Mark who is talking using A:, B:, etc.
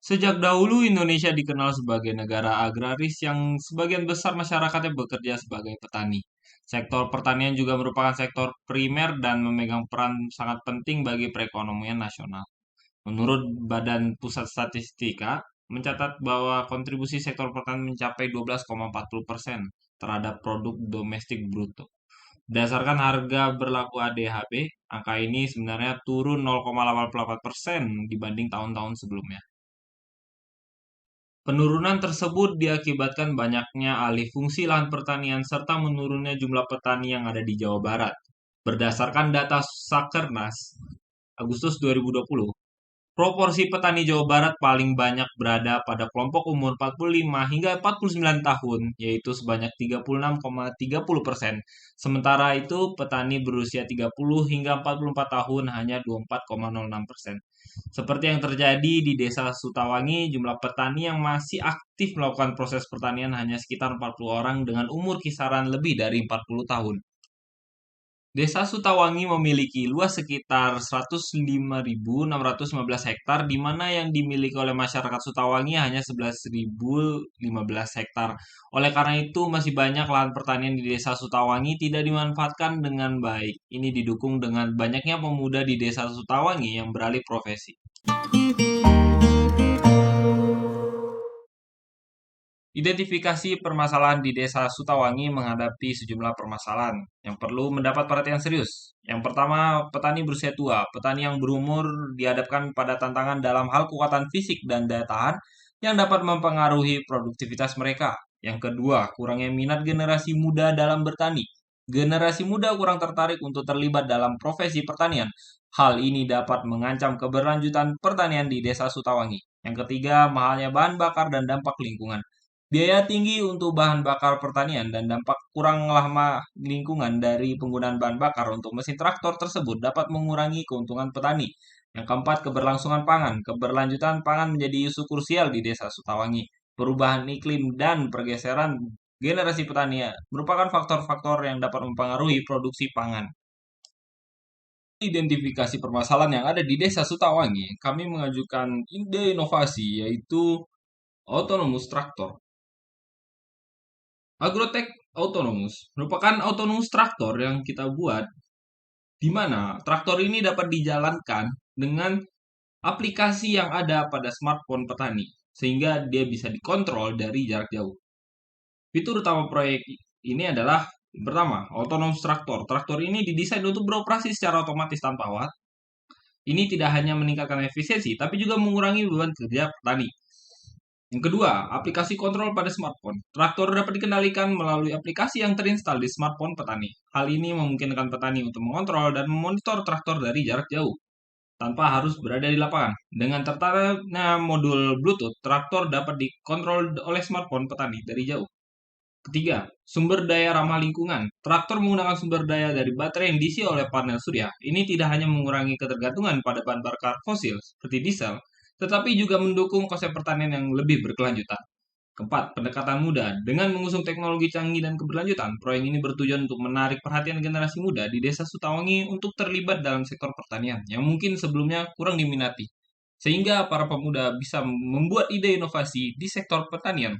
A: Sejak dahulu Indonesia dikenal sebagai negara agraris yang sebagian besar masyarakatnya bekerja sebagai petani. Sektor pertanian juga merupakan sektor primer dan memegang peran sangat penting bagi perekonomian nasional. Menurut Badan Pusat Statistika, mencatat bahwa kontribusi sektor pertanian mencapai 12,40% terhadap produk domestik bruto. Berdasarkan harga berlaku ADHB, angka ini sebenarnya turun 0,88% dibanding tahun-tahun sebelumnya. Penurunan tersebut diakibatkan banyaknya alih fungsi lahan pertanian serta menurunnya jumlah petani yang ada di Jawa Barat. Berdasarkan data Sakernas Agustus 2020, proporsi petani Jawa Barat paling banyak berada pada kelompok umur 45 hingga 49 tahun, yaitu sebanyak 36,30%. Sementara itu, petani berusia 30 hingga 44 tahun hanya 24,06%. Seperti yang terjadi di Desa Sutawangi, jumlah petani yang masih aktif melakukan proses pertanian hanya sekitar 40 orang dengan umur kisaran lebih dari 40 tahun. Desa Sutawangi memiliki luas sekitar 105.615 hektar, di mana yang dimiliki oleh masyarakat Sutawangi hanya 11.015 hektar. Oleh karena itu, masih banyak lahan pertanian di Desa Sutawangi tidak dimanfaatkan dengan baik. Ini didukung dengan banyaknya pemuda di Desa Sutawangi yang beralih profesi. Identifikasi permasalahan di Desa Sutawangi menghadapi sejumlah permasalahan yang perlu mendapat perhatian serius. Yang pertama, petani berusia tua. Petani yang berumur dihadapkan pada tantangan dalam hal kekuatan fisik dan daya tahan yang dapat mempengaruhi produktivitas mereka. Yang kedua, kurangnya minat generasi muda dalam bertani. Generasi muda kurang tertarik untuk terlibat dalam profesi pertanian. Hal ini dapat mengancam keberlanjutan pertanian di Desa Sutawangi. Yang ketiga, mahalnya bahan bakar dan dampak lingkungan. Biaya tinggi untuk bahan bakar pertanian dan dampak kurang ramah lingkungan dari penggunaan bahan bakar untuk mesin traktor tersebut dapat mengurangi keuntungan petani. Yang keempat, keberlangsungan pangan. Keberlanjutan pangan menjadi isu krusial di Desa Sutawangi. Perubahan iklim dan pergeseran generasi petani merupakan faktor-faktor yang dapat mempengaruhi produksi pangan. Identifikasi permasalahan yang ada di Desa Sutawangi, kami mengajukan ide inovasi yaitu autonomous traktor. Agrotech Autonomous merupakan autonomous traktor yang kita buat di mana traktor ini dapat dijalankan dengan aplikasi yang ada pada smartphone petani sehingga dia bisa dikontrol dari jarak jauh. Fitur utama proyek ini adalah pertama, autonomous traktor. Traktor ini didesain untuk beroperasi secara otomatis tanpa awak. Ini tidak hanya meningkatkan efisiensi tapi juga mengurangi beban kerja petani. Yang kedua, aplikasi kontrol pada smartphone. Traktor dapat dikendalikan melalui aplikasi yang terinstal di smartphone petani. Hal ini memungkinkan petani untuk mengontrol dan memonitor traktor dari jarak jauh, tanpa harus berada di lapangan. Dengan tertanamnya modul Bluetooth, traktor dapat dikontrol oleh smartphone petani dari jauh. Ketiga, sumber daya ramah lingkungan. Traktor menggunakan sumber daya dari baterai yang diisi oleh panel surya. Ini tidak hanya mengurangi ketergantungan pada bahan bakar fosil seperti diesel, tetapi juga mendukung konsep pertanian yang lebih berkelanjutan. Keempat, pendekatan muda. Dengan mengusung teknologi canggih dan keberlanjutan, proyek ini bertujuan untuk menarik perhatian generasi muda di Desa Sutawangi untuk terlibat dalam sektor pertanian yang mungkin sebelumnya kurang diminati. Sehingga para pemuda bisa membuat ide inovasi di sektor pertanian.